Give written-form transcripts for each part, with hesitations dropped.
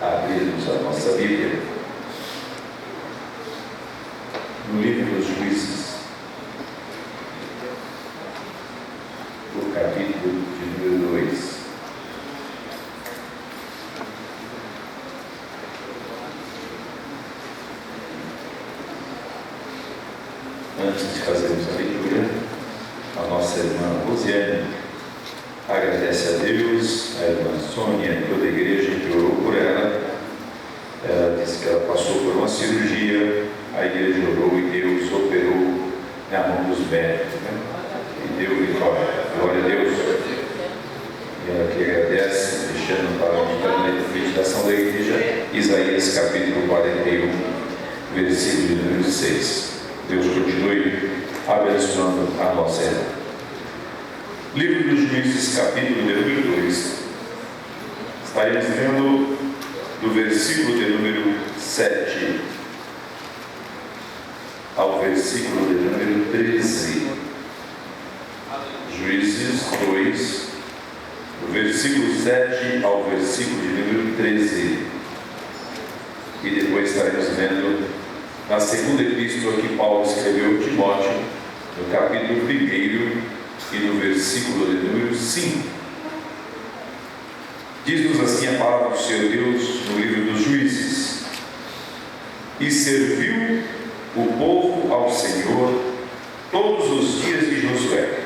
abrirmos a nossa Bíblia no livro dos Juízes, o capítulo de número 2. Antes de fazermos a leitura, a nossa irmã Rosiane agradece a Deus, a irmã Sônia, toda a igreja que orou por ela. Ela disse que ela passou por uma cirurgia, a igreja orou e Deus operou na mão dos médicos, e deu vitória. Glória a Deus. E ela que agradece, deixando para a meditação da igreja, Isaías capítulo 41, versículo de número 6. Deus continue abençoando a nossa irmã. Livro dos Juízes, capítulo de número 2. Estaremos vendo do versículo de número 7 ao versículo de número 13. Juízes 2, do versículo 7 ao versículo de número 13. E depois estaremos vendo na segunda epístola que Paulo escreveu a Timóteo, no capítulo 1 e no versículo de número 5. Diz-nos assim a palavra do Senhor Deus no livro dos Juízes: E serviu o povo ao Senhor todos os dias de Josué,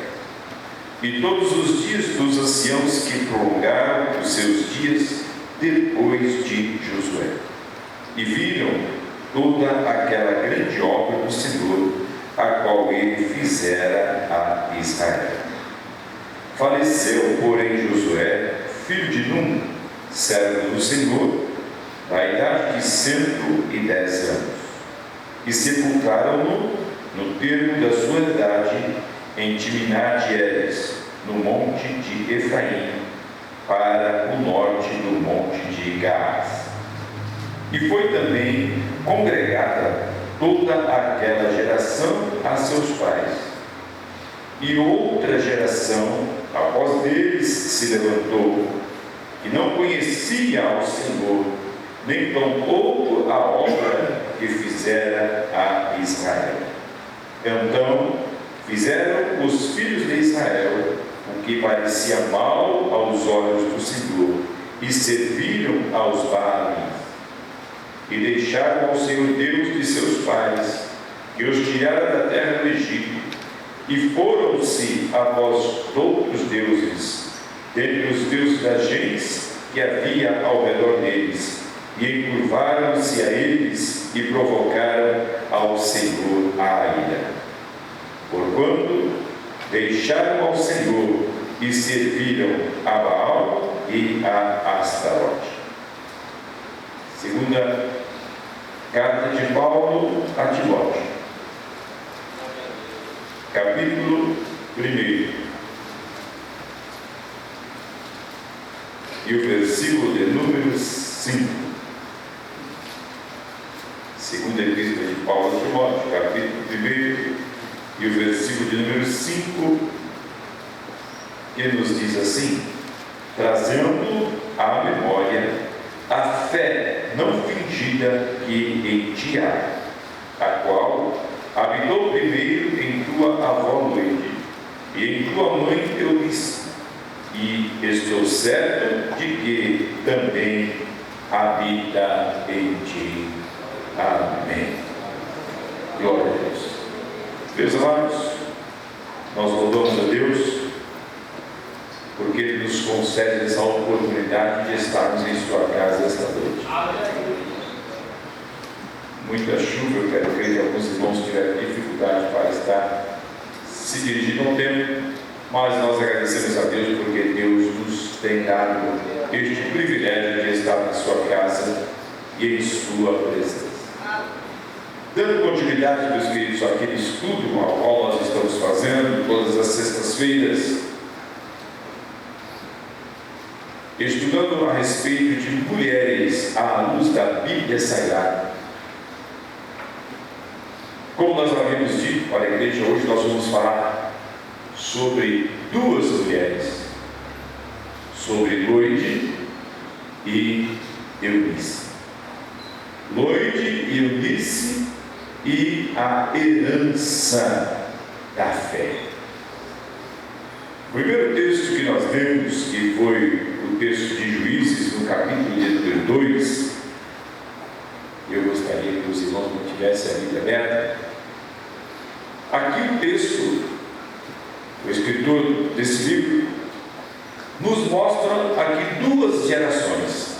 e todos os dias dos anciãos que prolongaram os seus dias depois de Josué, e viram toda aquela grande obra do Senhor, a qual ele fizera a Israel. Faleceu, porém, Josué, filho de Num, servo do Senhor, da idade de 110 anos, e sepultaram-no no termo da sua idade em Timnat-Heres, no monte de Efraim, para o norte do monte de Gaás. E foi também congregada toda aquela geração a seus pais. E outra geração, após deles, se levantou, e não conhecia ao Senhor, nem tampouco a obra que fizera a Israel. Então fizeram os filhos de Israel o que parecia mal aos olhos do Senhor, e serviram aos Baalins, e deixaram ao Senhor Deus de seus pais, que os tirara da terra do Egito, e foram-se após outros deuses, dentre os deuses das gentes que havia ao redor deles, e encurvaram-se a eles e provocaram ao Senhor a ira. Porquanto deixaram ao Senhor e serviram a Baal e a Astarote. Segunda carta de Paulo a Timóteo, capítulo 1, e o versículo de número 5. Segunda epístola de Paulo a Timóteo, capítulo 1, e o versículo de número 5, que nos diz assim: trazendo à memória a fé não fingida que em ti há, a qual habitou primeiro em tua avó Noite, e em tua mãe Eunice, e estou certo de que também habita em ti. Amém. Glória a Deus. Meus amados, nós louvamos a Deus porque Ele nos concede essa oportunidade de estarmos em sua casa esta noite. Muita chuva, eu quero crer que alguns irmãos tiveram dificuldade para estar se dirigindo ao templo, mas nós agradecemos a Deus porque Deus nos tem dado este privilégio de estar na sua casa e em sua presença. Dando continuidade, meus queridos, àquele estudo ao qual nós estamos fazendo todas as sextas-feiras, estudando a respeito de mulheres à luz da Bíblia Sagrada. Como nós havíamos dito para a igreja, hoje nós vamos falar sobre duas mulheres, sobre Loide e Eunice. Loide e Eunice e a herança da fé. O primeiro texto que nós lemos, que foi o texto de Juízes, no capítulo de número 2, eu gostaria que os irmãos mantivessem a Bíblia aberta. Aqui o texto, o escritor desse livro, nos mostra aqui duas gerações.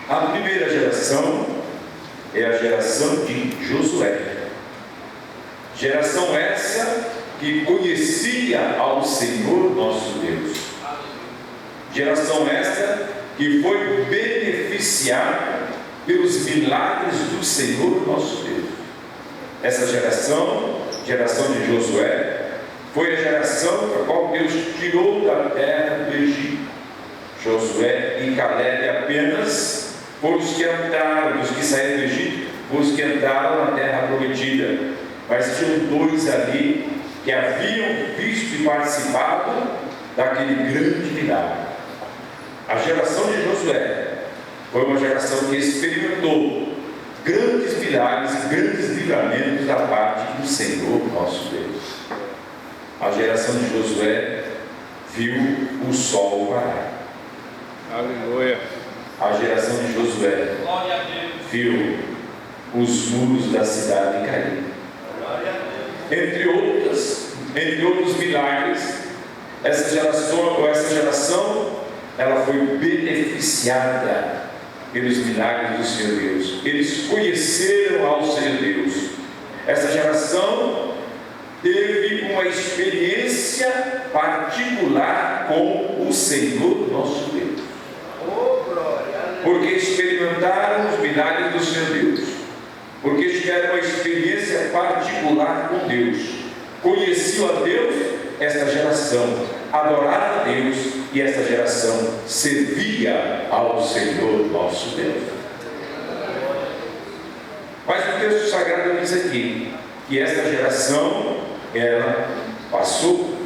A primeira geração é a geração de Josué. Geração essa que conhecia ao Senhor nosso Deus. Geração esta que foi beneficiada pelos milagres do Senhor nosso Deus. Essa geração de Josué, foi a geração a qual Deus tirou da terra do Egito. Josué e Caleb apenas foram os que entraram, os que saíram do Egito, os que entraram na terra prometida. Mas tinham dois ali que haviam visto e participado daquele grande milagre. A geração de Josué foi uma geração que experimentou grandes milagres e grandes livramentos da parte do Senhor nosso Deus. A geração de Josué viu o sol parar. Aleluia. A geração de Josué viu os muros da cidade cair. Entre outros milagres, essa geração ela foi beneficiada pelos milagres do Senhor Deus. Eles conheceram ao Senhor Deus. Essa geração teve uma experiência particular com o Senhor nosso Deus, porque experimentaram os milagres do Senhor Deus, porque tiveram uma experiência particular com Deus, conheciam a Deus. Esta geração adorava a Deus e esta geração servia ao Senhor nosso Deus. Mas o texto sagrado diz aqui que esta geração ela passou.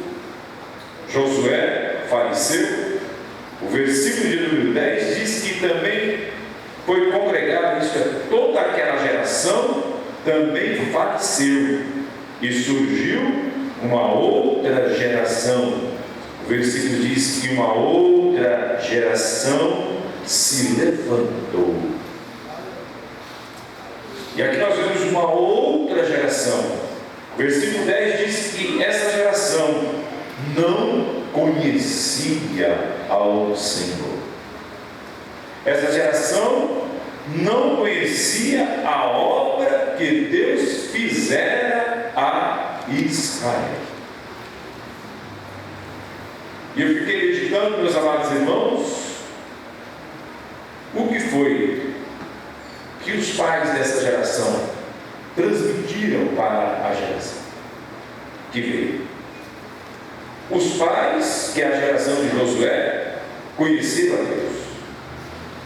Josué faleceu. O versículo de número 10 diz que também foi congregado, isto é, toda aquela geração também faleceu e surgiu uma outra geração. O versículo diz que uma outra geração se levantou. E aqui nós vemos uma outra geração. O versículo 10 diz que essa geração não conhecia ao Senhor. Essa geração não conhecia a obra que Deus fizera a Israel. E eu fiquei meditando, meus amados irmãos, o que foi que os pais dessa geração transmitiram para a geração que veio. Os pais, que é a geração de Josué, conheceram a Deus.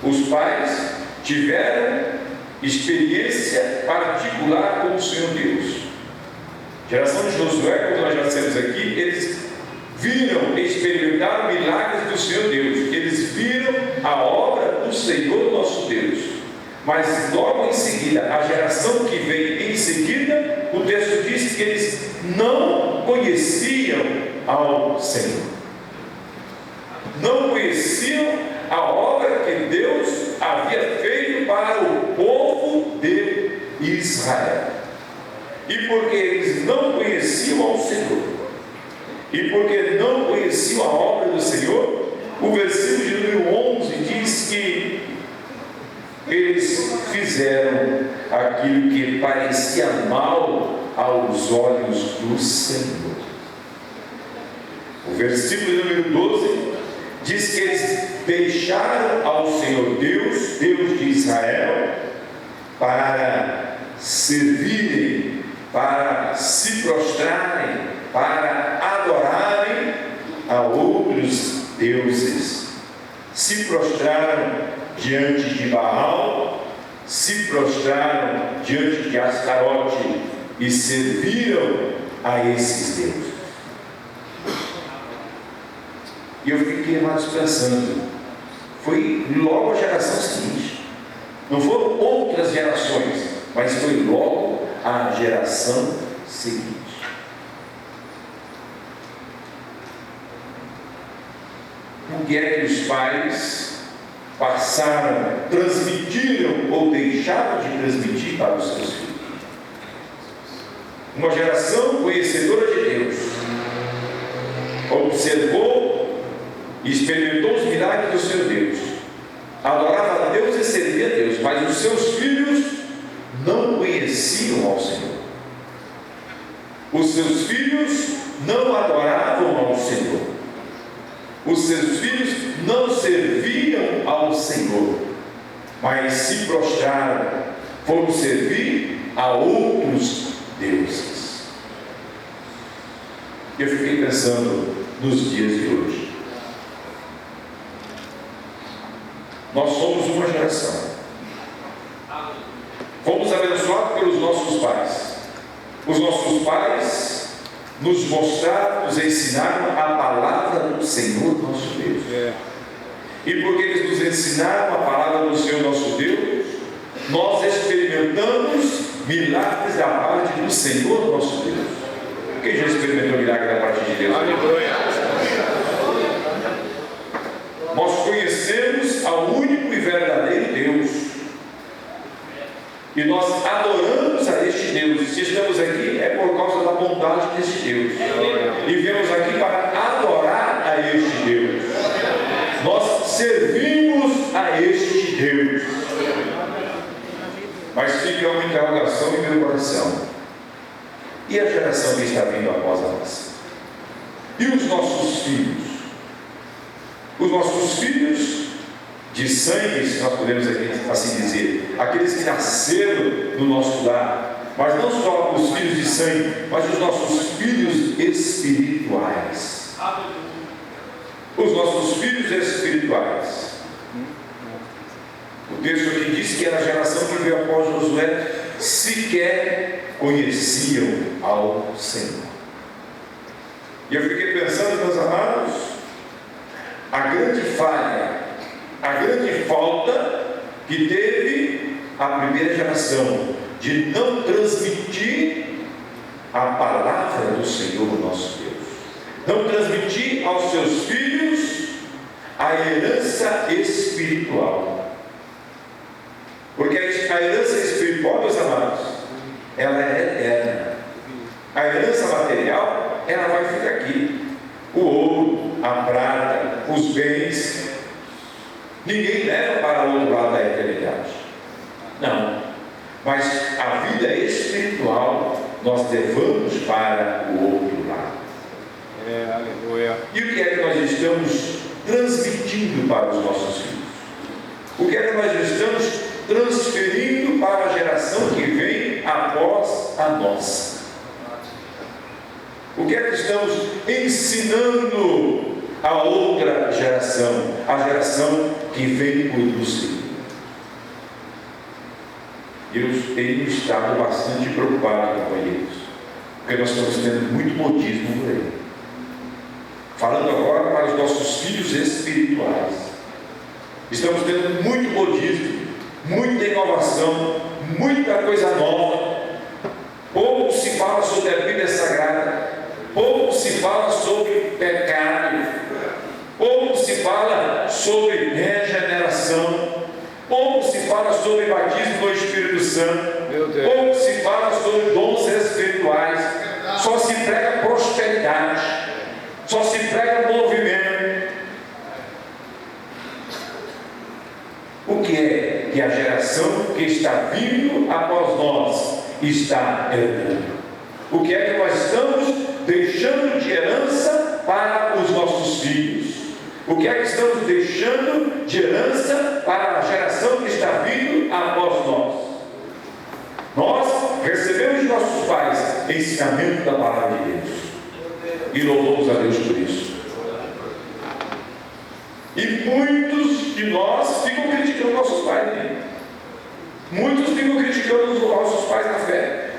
Os pais tiveram experiência particular com o Senhor Deus. A geração de Josué, como nós já dissemos aqui, eles viram, experimentaram milagres do Senhor Deus. Eles viram a obra do Senhor nosso Deus. Mas logo em seguida, a geração que veio em seguida, o texto diz que eles não conheciam ao Senhor. Não conheciam a obra que Deus havia feito para o povo de Israel. E porque eles não conheciam ao Senhor, e porque não conheciam a obra do Senhor, o versículo de número 11 diz que eles fizeram aquilo que parecia mal aos olhos do Senhor. O versículo número 12 diz que eles deixaram ao Senhor Deus, Deus de Israel, para servirem, para se prostrarem, para adorarem a outros deuses. Se prostraram diante de Baal, se prostraram diante de Astarote e serviram a esses deuses. E eu fiquei mais pensando, foi logo a geração seguinte. Não foram outras gerações, mas foi logo a geração seguinte. O que é que os pais passaram, transmitiram ou deixaram de transmitir para os seus filhos? Uma geração conhecedora de Deus, observou e experimentou os milagres do seu Deus, adorava a Deus e servia a Deus, mas os seus filhos não conheciam ao Senhor. Os seus filhos não adoravam ao Senhor. Os seus filhos não serviam ao Senhor, mas se prostraram, foram servir a outros deuses. Eu fiquei pensando nos dias de hoje. Nós somos uma geração. Fomos abençoados pelos nossos pais. Os nossos pais nos mostraram, nos ensinaram a palavra do Senhor nosso Deus. E porque eles nos ensinaram a palavra do Senhor nosso Deus, nós experimentamos milagres da parte do Senhor nosso Deus. Quem já experimentou milagre da parte de Deus? Aleluia. Nós conhecemos ao único e verdadeiro Deus. E nós adoramos a este Deus. Se estamos aqui é por causa da bondade deste Deus. E viemos aqui para adorar a este Deus. Nós servimos a este Deus. Mas fica uma interrogação em meu coração. E a geração que está vindo após a nossa? E os nossos filhos? Os nossos filhos de sangue, se nós podemos assim dizer, aqueles que nasceram no nosso lar, mas não só os filhos de sangue, mas os nossos filhos espirituais. Os nossos filhos espirituais. O texto aqui diz que a geração que veio após Josué sequer conheciam ao Senhor. E eu fiquei pensando, meus amados, a grande falha, a grande falta que teve a primeira geração de não transmitir a palavra do Senhor nosso Deus, não transmitir aos seus filhos a herança espiritual. Porque a herança espiritual, meus amados, ela é eterna. A herança material, ela vai ficar aqui. O ouro, a prata, os bens, ninguém leva para o outro lado da eternidade. Não. Mas a vida espiritual nós levamos para o outro lado. Aleluia. E o que é que nós estamos transmitindo para os nossos filhos? O que é que nós estamos transferindo para a geração que vem após a nossa? O que é que estamos ensinando a outra geração, a geração que vem por nos? Eu tenho estado bastante preocupado, companheiros, porque nós estamos tendo muito modismo por aí. Falando agora para os nossos filhos espirituais, estamos tendo muito modismo, muita inovação, muita coisa nova. Pouco se fala sobre a Bíblia Sagrada, pouco se fala sobre pecado, pouco se fala sobre regeneração, pouco se fala sobre batismo no Espírito Santo, pouco se fala sobre dons espirituais, só se prega prosperidade, só se prega movimento. O que é que a geração que está vindo após nós está herdando? O que é que nós estamos deixando de herança para os nossos filhos? O que é que estamos deixando de herança para a geração que está vindo após nós? Nós recebemos de nossos pais ensinamento da palavra de Deus e louvamos a Deus por isso. E muitos de nós ficam criticando nossos pais, né? Muitos ficam criticando os nossos pais na fé,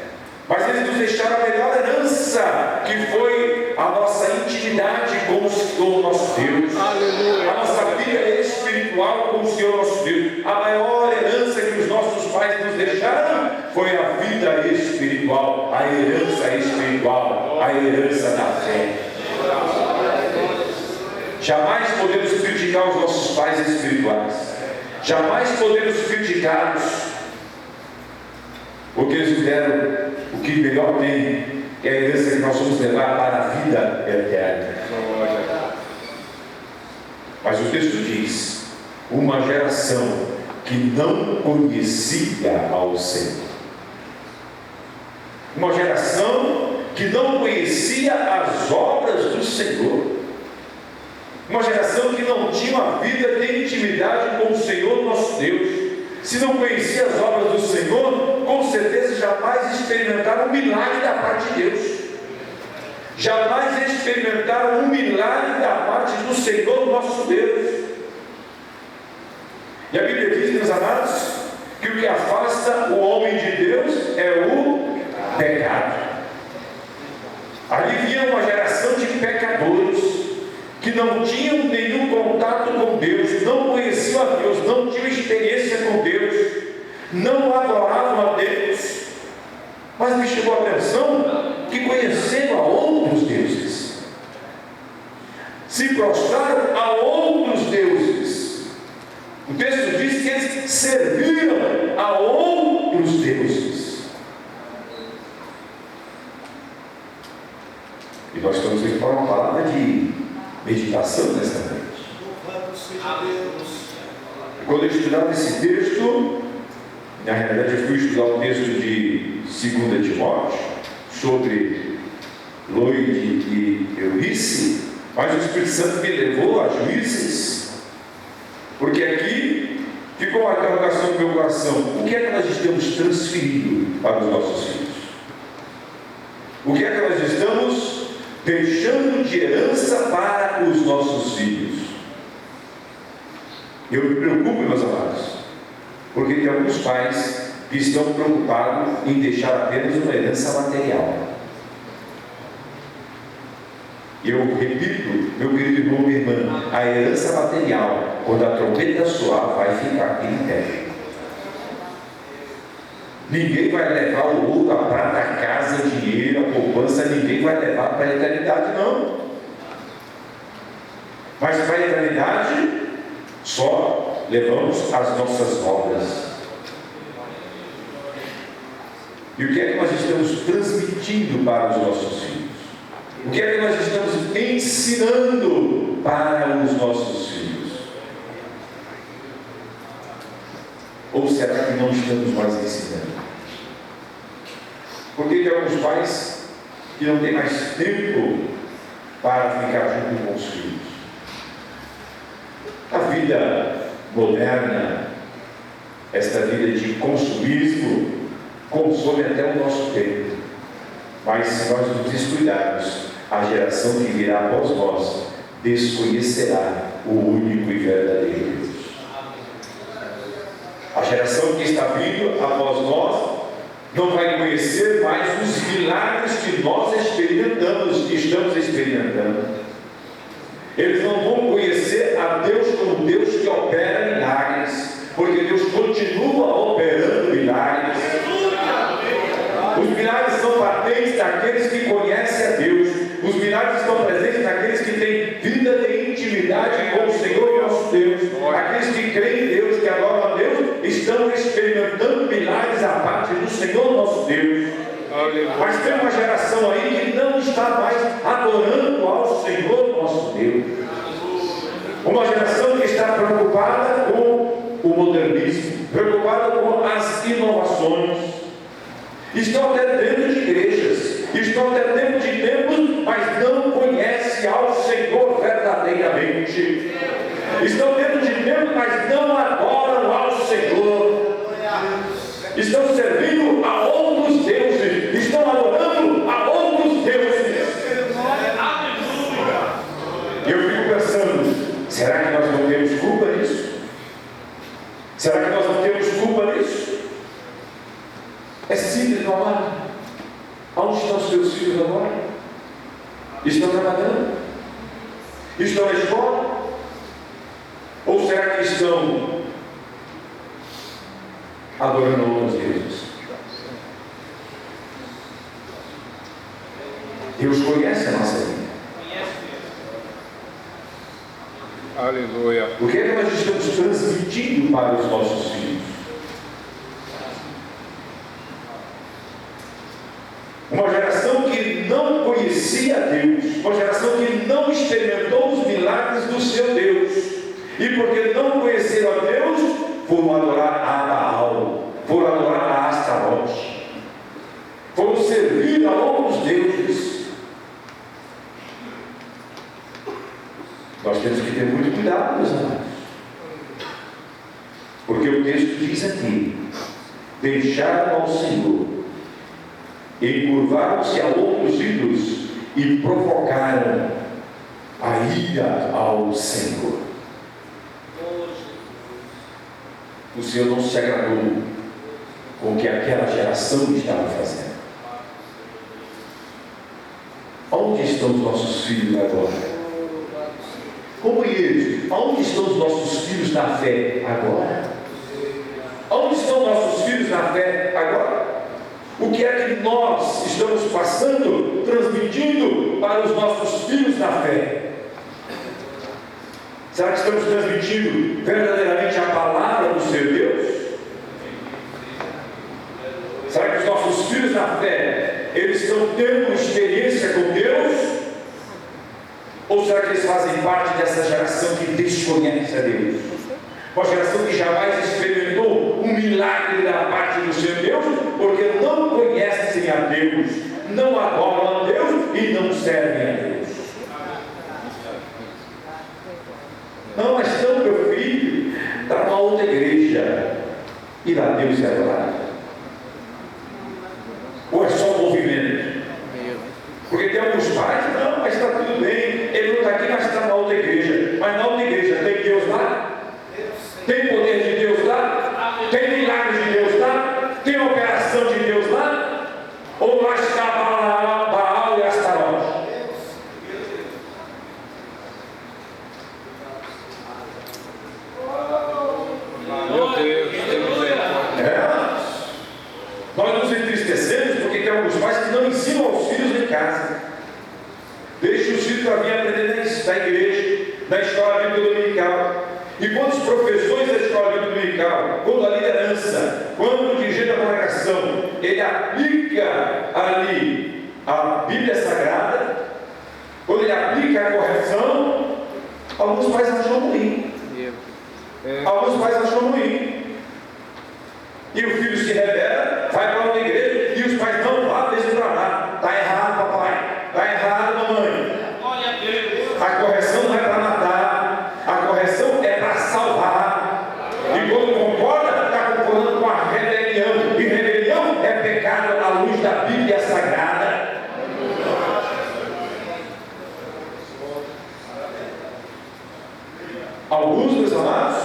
mas eles nos deixaram a melhor herança, que foi a nossa intimidade com o nosso Deus. Aleluia. A nossa vida espiritual com o Senhor nosso Deus. A maior herança que os espiritual, a herança espiritual, a herança da fé. Jamais podemos criticar os nossos pais espirituais. Jamais podemos criticá-los, porque eles deram o que melhor tem, que é a herança que nós vamos levar para a vida eterna. Mas o texto diz: uma geração que não conhecia ao Senhor. Uma geração que não conhecia as obras do Senhor. Uma geração que não tinha uma vida de intimidade com o Senhor nosso Deus. Se não conhecia as obras do Senhor, com certeza jamais experimentaram um milagre da parte de Deus. Jamais experimentaram um milagre da parte do Senhor nosso Deus. E a Bíblia diz, meus amados, que o que afasta o homem de Deus é o pecado. Ali vinha uma geração de pecadores que não tinham nenhum contato com Deus, não conheciam a Deus, não tinham experiência com Deus, não adoravam a Deus. Mas me chamou a atenção que conheceram a outros deuses, se prostraram a outros deuses. O texto diz que eles serviram a outros deuses. E nós estamos aqui para uma palavra de meditação nesta noite. Quando eu estudava esse texto, na realidade eu fui estudar o texto de 2 Timóteo, sobre Loide e Eunice, mas o Espírito Santo me levou a Juízes, porque aqui ficou uma interrogação no meu coração: o que é que nós estamos transferindo para os nossos filhos? O que é que nós estamos deixando de herança para os nossos filhos? Eu me preocupo, meus amados, porque tem alguns pais que estão preocupados em deixar apenas uma herança material. Eu repito, meu querido irmão, minha irmã, a herança material, quando a trombeta soar, vai ficar aqui em pé. Ninguém vai levar o ouro, a prata, a casa, o dinheiro, a poupança, ninguém vai levar para a eternidade, não. Mas para a eternidade, só levamos as nossas obras. E o que é que nós estamos transmitindo para os nossos filhos? O que é que nós estamos ensinando para os nossos filhos? Ou será que não estamos mais ensinando? Porque tem alguns pais que não têm mais tempo para ficar junto com os filhos. A vida moderna, esta vida de consumismo, consome até o nosso tempo. Mas se nós nos descuidarmos, a geração que virá após nós desconhecerá o único e verdadeiro Deus. A geração que está vindo após nós não vai conhecer mais os milagres que nós experimentamos, que estamos experimentando. Eles não vão conhecer a Deus como Deus que opera milagres, porque Deus continua operando milagres. Os milagres são patentes daqueles que conhecem a Deus. Os milagres estão presentes naqueles que têm vida de intimidade com o Senhor nosso Deus. Aqueles que creem em Deus, que adoram a Deus, estão experimentando milagres da parte do Senhor nosso Deus. Mas tem uma geração aí que não está mais adorando ao Senhor nosso Deus. Uma geração que está preocupada com o modernismo, preocupada com as inovações. Estão até dentro de igrejas, estão até dentro de templos, mas não conhecem ao Senhor verdadeiramente. Estão dentro de templos, mas não adoram ao Senhor. Estão servindo a outros deuses, estão adorando a outros deuses. Eu fico pensando, será que nós não temos culpa nisso? Será que nós não temos culpa nisso? É simples, meu amado. Onde estão os teus filhos agora? Estão trabalhando? Estão na escola? Ou será que estão adorando outros deuses? Deus conhece a nossa vida. Aleluia. O que é que nós estamos transmitindo para os nossos filhos? Uma geração que não conhecia Deus, uma geração que não experimentou os milagres do seu Deus, e porque não conheceram a Deus, foram adorar a Baal, foram adorar a Astarote, foram servir a outros deuses. Nós temos que ter muito cuidado, meus amados, porque o texto diz aqui: deixaram ao Senhor, encurvaram-se a outros ídolos e provocaram a ira ao Senhor. O Senhor não se agradou com o que aquela geração estava fazendo. Onde estão os nossos filhos agora? Companheiros, onde estão os nossos filhos na fé agora? Onde estão nossos filhos na fé agora? O que é que nós estamos passando, transmitindo para os nossos filhos na fé? Será que estamos transmitindo verdadeiramente a palavra do seu Deus? Será que os nossos filhos na fé, eles estão tendo uma experiência com Deus? Ou será que eles fazem parte dessa geração que desconhece a Deus? Uma geração que jamais experimentou um milagre da parte do seu Deus, porque não conhecem a Deus, não adoram a Deus e não servem a Deus. Não, mas não, meu filho está numa outra igreja e lá Deus é adorado. Ou é só um movimento? Porque tem alguns pais, não, mas está tudo bem, ele não está aqui, mas está na outra igreja. Mas na outra igreja tem Deus lá? Tem poder de Deus lá? Tem milagre de Deus lá? Tem operação de Deus lá? Ou lá está Baal e Astarote? Meu Deus, Nós nos entristecemos porque tem alguns pais que não ensinam aos filhos em casa. Deixam os filhos para vir aprender na igreja, na escola bíblica dominical. E quando os professores da escola bíblica dominical, quando a liderança, quando o dirigente da congregação, ele aplica ali a Bíblia Sagrada, quando ele aplica a correção, alguns pais acham ruim. Alguns pais acham ruim. E o filho se rebela, vai para uma igreja, e os pais não vão, deixa para lá. Está errado, papai. Está errado, mamãe. A correção não é para matar, a correção é para salvar. E quando concorda, está concordando com a rebelião. E rebelião é pecado à luz da Bíblia Sagrada. Alguns, meus amados,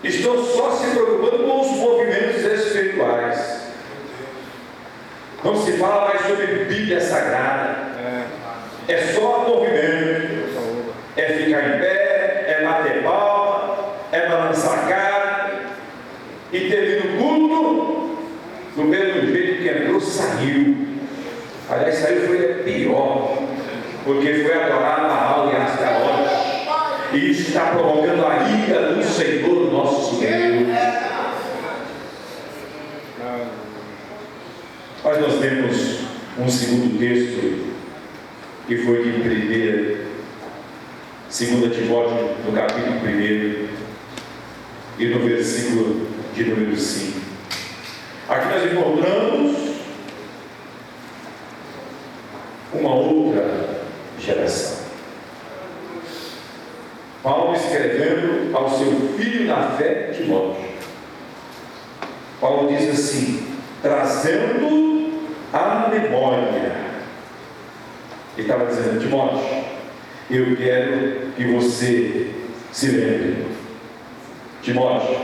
estão só se preocupando com os movimentos espirituais. Não se fala mais sobre Bíblia Sagrada. É só movimento. É ficar em pé, é bater palma, é balançar a cara. E termina o culto do mesmo jeito que entrou, saiu. Aliás, saiu foi pior, porque foi adorar Baal e Astarote. E isso está provocando a ira do Senhor nosso Deus. Mas nós temos um segundo texto, que foi de 2 Timóteo, no capítulo 1, e no versículo de número 5. Aqui nós encontramos uma outra geração. Paulo escrevendo ao seu filho na fé, Timóteo. Paulo diz assim: trazendo a memória. Ele estava dizendo: Timóteo, eu quero que você se lembre. Timóteo,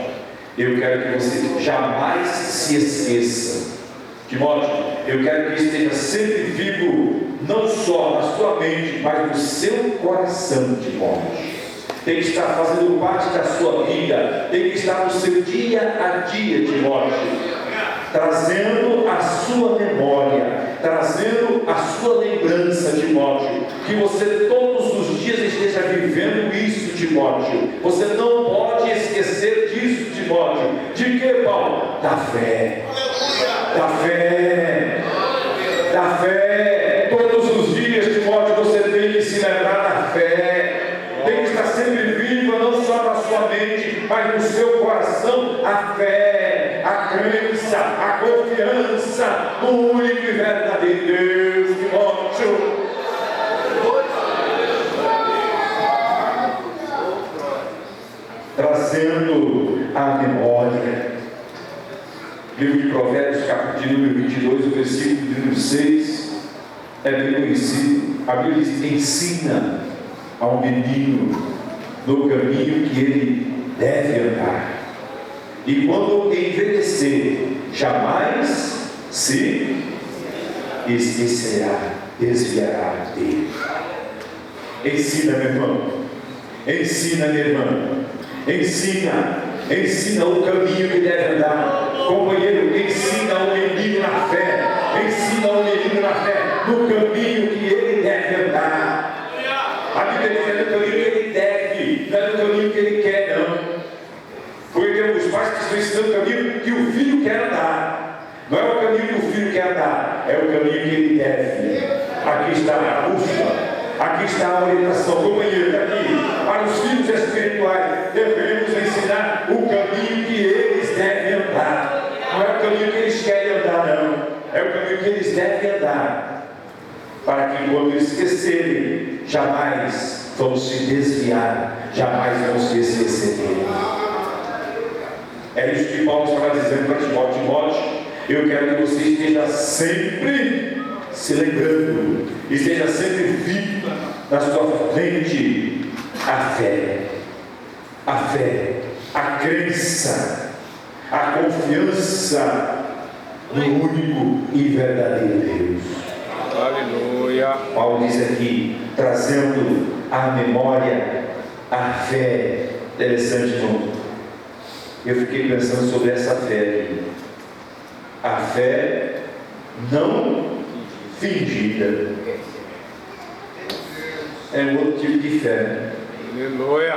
eu quero que você jamais se esqueça. Timóteo, eu quero que esteja sempre vivo, não só na sua mente, mas no seu coração, Timóteo. Tem que estar fazendo parte da sua vida, tem que estar no seu dia a dia, Timóteo, trazendo a sua memória trazendo a sua lembrança, Timóteo, que você todos os dias esteja vivendo isso, Timóteo. Você não pode esquecer disso, Timóteo. De que, Paulo? Da fé. Da fé. Da fé. Todos os dias, Timóteo, você tem que se lembrar da fé. Tem que estar sempre viva, não só na sua mente, mas no seu coração, a fé, a crença, a confiança no único e verdadeiro Deus, Timóteo. Trazendo a memória, livro de Provérbios, capítulo de número 22, o versículo de número 6, é bem conhecido. A Bíblia diz: ensina a um menino no caminho que ele deve andar, e quando envelhecer, jamais se esquecerá, desviará dele. Ensina, meu irmão, ensina, minha irmã, ensina o caminho que deve andar, companheiro. Ensina o menino na fé, ensina o menino na fé no caminho que ele deve andar. A Bíblia diz: é no caminho que ele deve, não é no caminho que ele quer, não. Porque tem alguns pais que estão ensinando o caminho que o filho quer andar. Não é o caminho que o filho quer andar, é o caminho que ele deve. Aqui está a bússola, aqui está a orientação, companheiro. Aqui, para os filhos espirituais, devemos ensinar o caminho que eles devem andar. Não é o caminho que eles querem andar, não. É o caminho que eles devem andar, para que quando esquecerem, jamais vão se desviar, jamais vão se esquecer dele. É isso que Paulo estava dizendo para Timóteo: Timóteo, eu quero que você esteja sempre se lembrando, esteja sempre vivo na sua mente a fé, a crença, a confiança no único e verdadeiro Deus. Aleluia. Paulo diz aqui, trazendo à memória a fé. Interessante, irmão. Eu fiquei pensando sobre essa fé aqui. A fé não fingida. É um outro tipo de fé. Aleluia.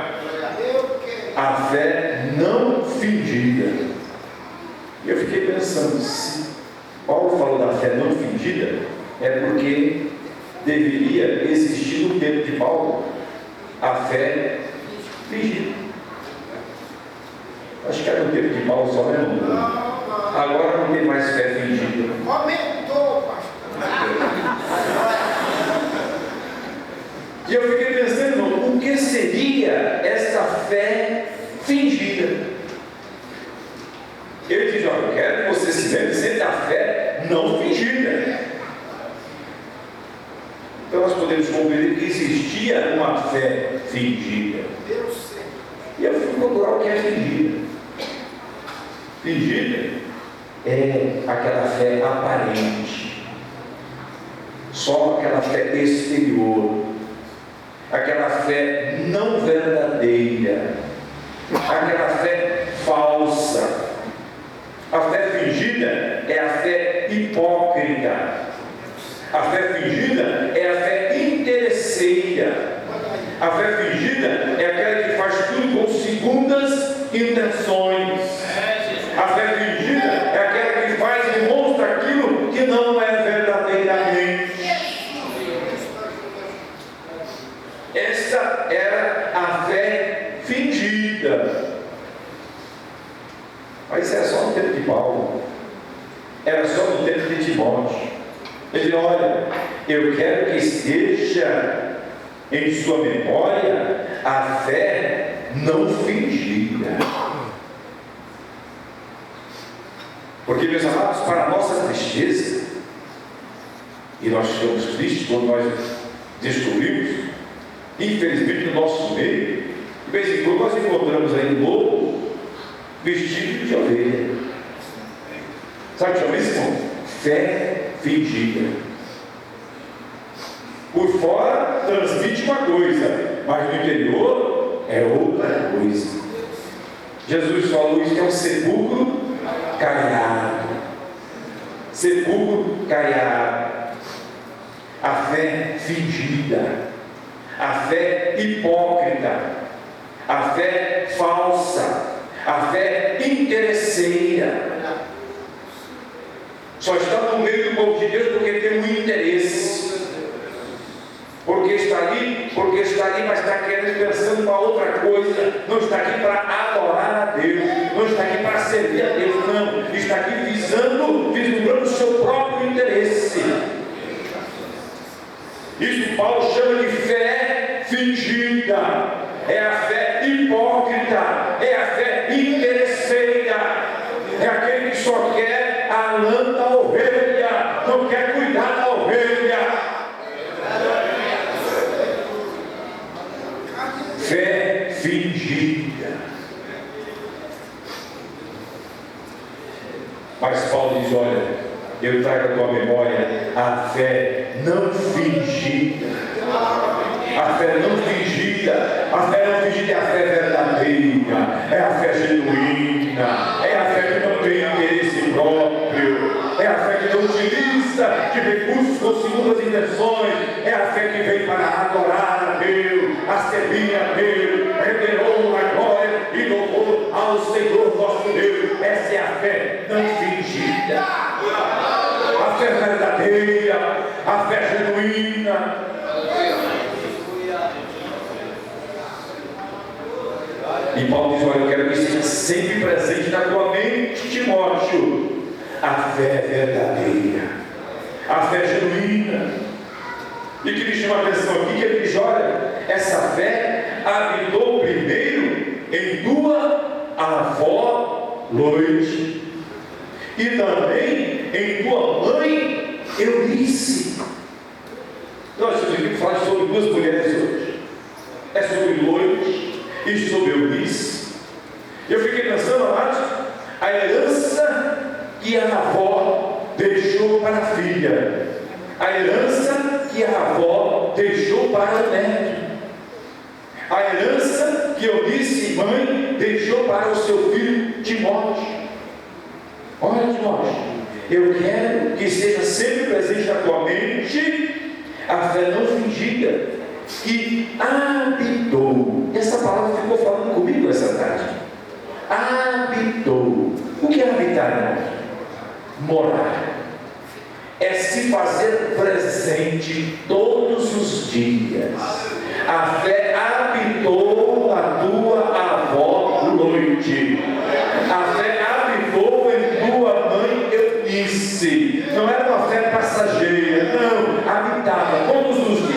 A fé não fingida. Eu fiquei pensando, se Paulo falou da fé não fingida, é porque deveria existir no tempo de Paulo a fé fingida. Acho que era no tempo de Paulo só, né, irmão? Agora não tem mais fé fingida. Aumentou, pastor. E eu fiquei pensando, irmão, o que seria essa fé fingida? Ele diz: olha, eu quero que você se lembre sempre da fé não fingida. Então nós podemos compreender que existia uma fé fingida. E eu fui procurar o que é fingida. Fingida é aquela fé aparente, só aquela fé exterior, aquela fé não verdadeira, aquela fé falsa. A fé fingida é a fé hipócrita. A fé fingida é a fé interesseira. A fé fingida é aquela que faz tudo com segundas intenções. A fé fingida é aquela que faz e demonstra aquilo que não é verdadeiramente. Essa era a fé fingida. Mas isso era só no tempo de Paulo, era só no tempo de Timóteo. Ele diz: olha, eu quero que esteja em sua memória a fé não fingida. Porque, meus amados, para a nossa tristeza, e nós ficamos tristes quando nós descobrimos, infelizmente, no nosso meio, de vez em quando nós encontramos aí um lobo vestido de ovelha. Sabe o que chama isso, irmão? Fé fingida. Por fora transmite uma coisa, mas no interior é outra coisa. Jesus falou isso, que é um sepulcro caiado. Sepulcro caiado. a fé fingida, a fé hipócrita, a fé falsa, a fé interesseira. Só está no meio do povo de Deus porque tem um interesse. Porque está ali, mas está querendo, pensando para outra coisa. Não está aqui para adorar a Deus, não está aqui para servir a Deus, não. Está aqui vislumbrando o seu próprio interesse. Isso Paulo chama de fé fingida. É a fé hipócrita, é a fé interesseira. É aquele que só quer a lã da ovelha, não quer cuidar da ovelha. Fé fingida. Mas Paulo diz: olha, eu trago a tua memória a fé não fingida. A fé não fingida. A fé não fingida é a fé verdadeira, é a fé genuína, é a fé que não tem interesse próprio, é a fé que não utiliza de recursos com segundas intenções, é a fé que vem para adorar a Deus, a servir a Deus, render honra, glória e louvor ao Senhor nosso Deus. Essa é a fé não fingida, a fé verdadeira, a fé genuína. E Paulo diz: olha, eu quero que seja sempre presente na tua mente, Timóteo, a fé verdadeira, a fé genuína. E que me chama a atenção aqui, que ele diz: olha, essa fé habitou primeiro em tua avó Loide e também em tua mãe Eunice. Nós estamos aqui para falar sobre duas mulheres hoje. É sobre Loide e sobre Eunice. Eu fiquei pensando, amados, a herança que a avó deixou para a filha, a herança que a avó deixou para o neto, a herança que Eunice, mãe, deixou para o seu filho Timóteo. Olha, Timóteo, eu quero que esteja sempre presente na tua mente a fé não fingida que habitou. Essa palavra ficou falando comigo essa tarde. Habitou. O que é habitar, irmão? Morar. É se fazer presente todos os dias. A fé habitou a tua avó Loide. A fé habitou em tua mãe Eunice. Não era uma fé passageira, não. Habitava todos os dias.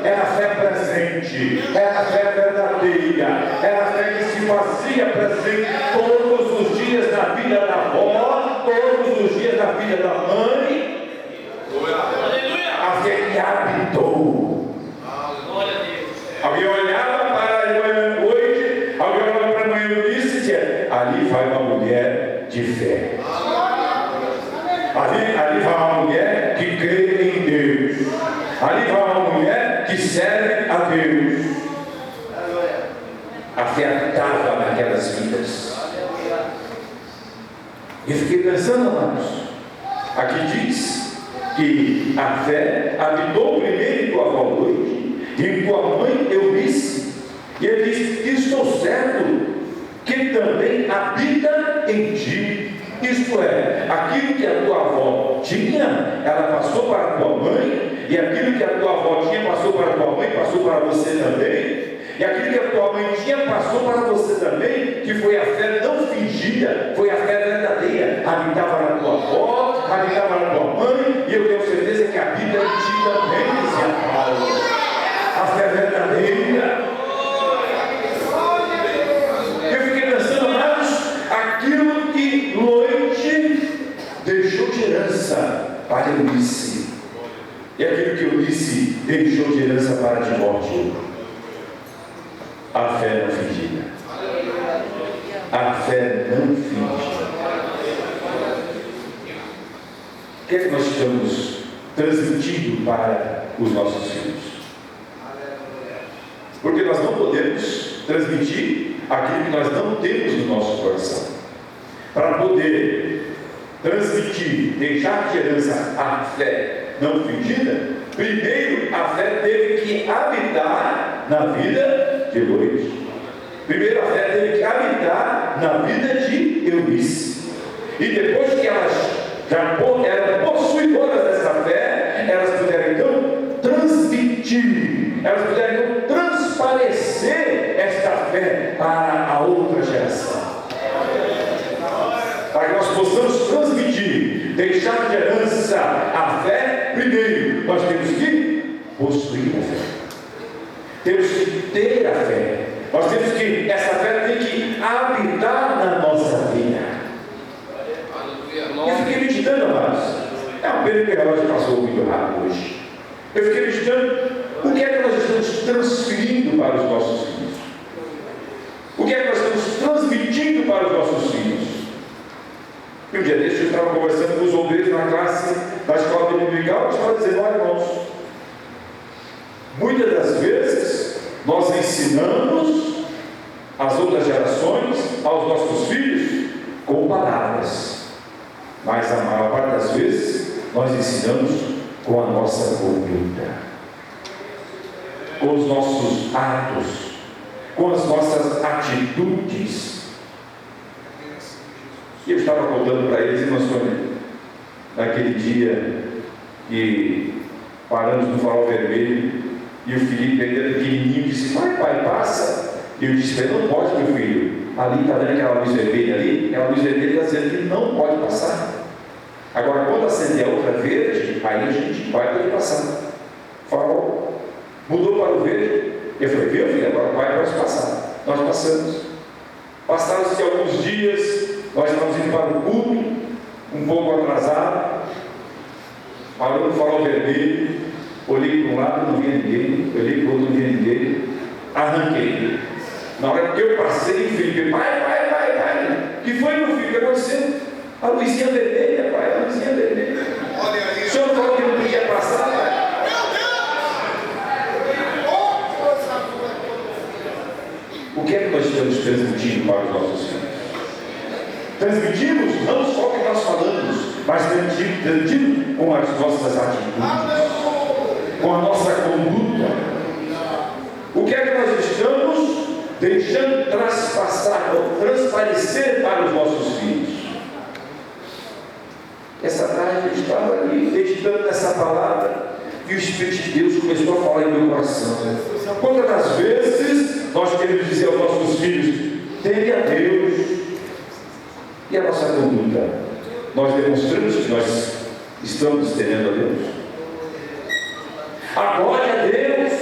Era a fé presente, era a fé verdadeira, era a fé que se fazia presente todos os dias na vida da avó, todos os dias na vida da mãe. A fé que habitou. Alguém olhava para a irmã Loide, alguém olhava para a irmã Eunice e dizia: ali vai uma mulher de fé. Ali vai uma mulher que crê em Deus. Ali vai uma mulher que serve a Deus. A fé habitava naquelas vidas. E eu fiquei pensando, amados, aqui diz que a fé habitou primeiro em tua avó Loide e em tua mãe Eunice. E ele diz: estou certo que também habita em ti. Isto é, aquilo que a tua avó tinha, ela passou para a tua mãe, e aquilo que a tua avó tinha passou para a tua mãe, passou para você também, e aquilo que a tua mãe tinha passou para você também, que foi a fé não fingida, foi a fé verdadeira, habitava na tua avó, habitava na tua mãe, e eu tenho certeza que habita em ti também, dizia Paulo. A fé verdadeira. Eu fiquei pensando, amados, aquilo que Loide deixou de herança para Eunice, e aquilo que Eunice deixou de herança para Timóteo. A fé não fingida. A fé não fingida. O que é que nós estamos transmitindo para os nossos filhos? Porque nós não podemos transmitir aquilo que nós não temos no nosso coração. Para poder transmitir, deixar de herança a fé não fingida, Primeiro, a fé teve que habitar na vida de Luiz. Primeiro, a fé teve que habitar na vida de Eunice. E depois que elas já eram possuidoras dessa fé, elas puderam então transmitir, elas puderam então transparecer esta fé para a outra geração. Para que nós possamos transmitir, deixar de herança a fé, primeiro, nós temos que possuir a fé. Temos que ter a fé. Nós temos que, essa fé tem que habitar na nossa vida. Eu fiquei meditando, amados. É um período que o relógio passou muito rápido hoje. Eu fiquei meditando o que é que nós estamos transferindo para os nossos filhos. O que é que nós estamos transmitindo para os nossos filhos. E um dia desse eu estava conversando com os obreiros na classe da escola dominical, e estava dizendo: olha, irmãos, muitas das vezes nós ensinamos as outras gerações, aos nossos filhos, com palavras, mas a maior parte das vezes nós ensinamos com a nossa conduta, com os nossos atos, com as nossas atitudes. E eu estava contando para eles, irmã Sônia, naquele dia que paramos no farol vermelho, e o Felipe, ainda pequenininho, disse: pai, passa. E eu disse: não pode, meu filho. Ali está vendo aquela luz vermelha ali? Aquela luz vermelha está dizendo que não pode passar. Agora, quando acender a outra verde, aí a gente vai poder passar. Farol mudou para o verde. Eu falei: viu, filho? Agora vai, pode passar. Nós passamos. Passaram-se alguns dias. Nós estávamos indo para o culto, um pouco atrasado, parou no farol vermelho, olhei para um lado, não via ninguém, olhei para o outro, não via ninguém, arranquei. Na hora que eu passei, o filho, pai, que foi, meu filho, o que aconteceu? A luzinha vermelha, pai, a luzinha vermelha. O senhor falou que não podia passar, pai? O que é que nós estamos transmitindo para os nossos filhos? Transmitimos não só o que nós falamos, mas transmitimos com as nossas atitudes, com a nossa conduta. O que é que nós estamos deixando transpassar ou transparecer para os nossos filhos? Essa tarde eu estava ali meditando nessa palavra e o Espírito de Deus começou a falar em meu coração. Quantas das vezes nós queremos dizer aos nossos filhos: teme a Deus. E a nossa conduta? Nós demonstramos que nós estamos temendo a Deus? A glória a Deus.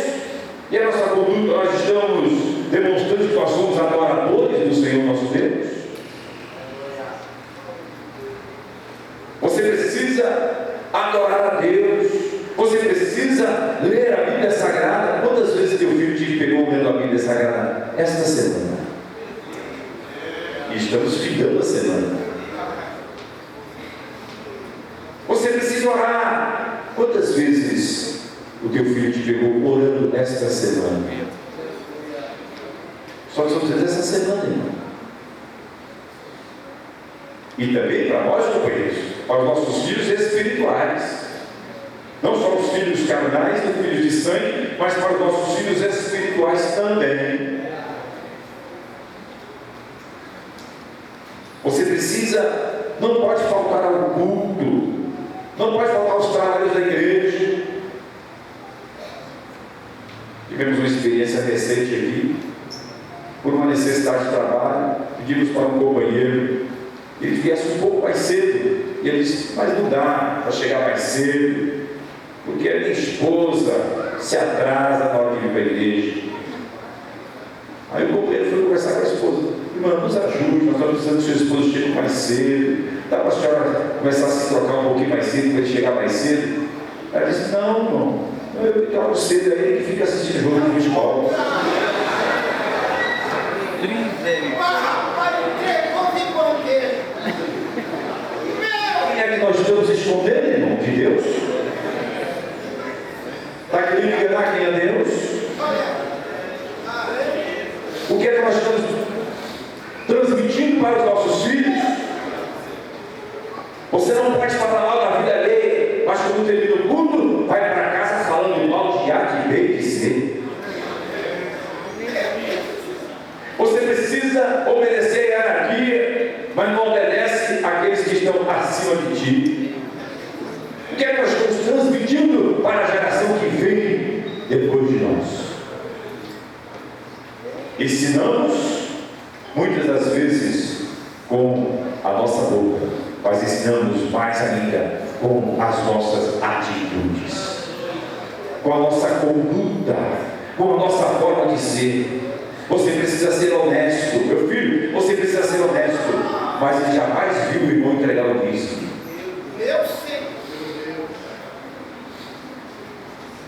E a nossa conduta, nós estamos demonstrando que nós somos adoradores do Senhor nosso Deus? Você precisa adorar a Deus. Você precisa ler a Bíblia Sagrada. Quantas vezes teu filho te pegou lendo a Bíblia Sagrada? Esta semana. E estamos findando a semana. Você precisa orar. Quantas vezes o teu filho te pegou orando esta semana? Só que só precisa dessa semana, irmão. E também para nós, companheiros, para os nossos filhos espirituais. Não só os filhos carnais, os filhos de sangue, mas para os nossos filhos espirituais também. Você precisa, não pode faltar ao culto, não pode faltar aos trabalhos da igreja. Tivemos uma experiência recente aqui, por uma necessidade de trabalho, pedimos para um companheiro que ele viesse um pouco mais cedo, e ele disse: mas não dá para chegar mais cedo, porque a minha esposa se atrasa na hora de vir para a igreja. Aí o companheiro foi conversar com a esposa: irmã, nos ajude, nós estamos precisando que sua esposa chegue mais cedo, dá para a senhora começar a se trocar um pouquinho mais cedo, para ele chegar mais cedo? Aí ela disse: não, irmão, eu troco cedo aí que fica assistindo jogo de futebol. Quem é que nós estamos escondendo, irmão, de Deus? Está querendo enganar quem é Deus? O que é que nós estamos transmitindo para os nossos filhos? Você não pode falar mal da vida alheia, mas quando termina o culto, vai para casa estão acima de ti? O que é que nós estamos transmitindo para a geração que vem depois de nós? Ensinamos, muitas das vezes, com a nossa boca, mas ensinamos mais ainda com as nossas atitudes, com a nossa conduta, com a nossa forma de ser. Você precisa ser honesto, meu filho, você precisa ser honesto, mas ele jamais viu o irmão entregar o dízimo. Eu sei.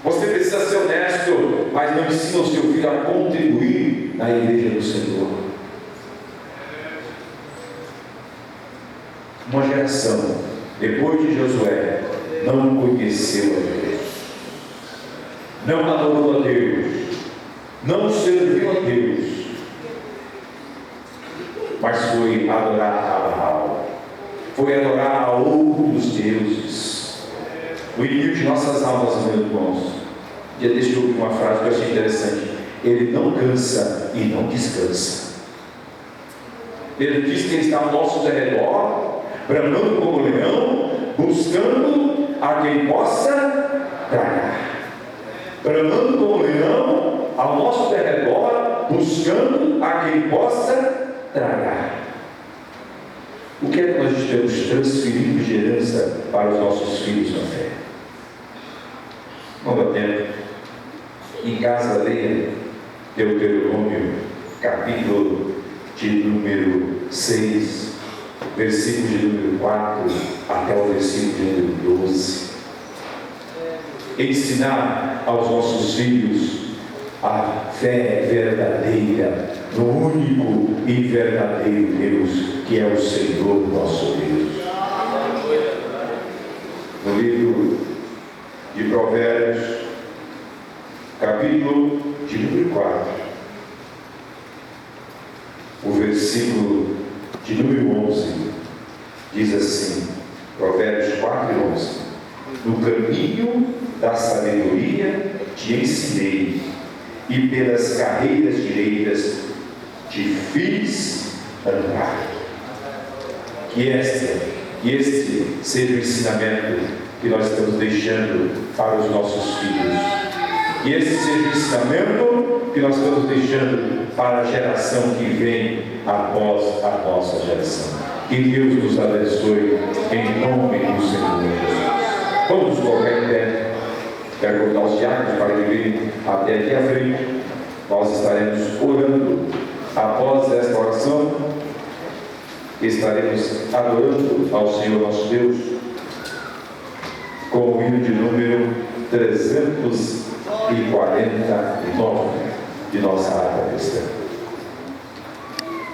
Você precisa ser honesto, mas não ensina o seu filho a contribuir na igreja do Senhor. Uma geração, depois de Josué, não conheceu a Deus, não adorou a Deus, não serviu a Deus, mas foi adorar a Baal, foi adorar a outros deuses. O inimigo de nossas almas, meus irmãos, deixa eu ouvir uma frase que eu achei interessante: ele não cansa e não descansa. Ele diz que ele está ao nosso derredor, bramando como leão, buscando a quem possa tragar. Bramando como leão, ao nosso derredor, buscando a quem possa tragar. O que é que nós estamos transferindo de herança para os nossos filhos na fé? Não dá tempo. Em casa, leia Deuteronômio, capítulo de número 6, versículo de número 4 até o versículo de número 12. Ensinar aos nossos filhos a fé verdadeira no único e verdadeiro Deus, que é o Senhor nosso Deus. No livro de Provérbios, capítulo de número 4, o versículo de número 11, diz assim, Provérbios 4 e 11: no caminho da sabedoria te ensinei, e pelas carreiras direitas te fiz andar. Que este seja o ensinamento que nós estamos deixando para os nossos filhos. Que este seja o ensinamento que nós estamos deixando para a geração que vem após a nossa geração. Que Deus nos abençoe em nome do Senhor Jesus. Vamos colocar em pé. Quero convidar os diáconos para que venham até aqui à frente. Nós estaremos orando. Após esta oração, estaremos adorando ao Senhor nosso Deus com o hino de número 349 de nossa ata cristã.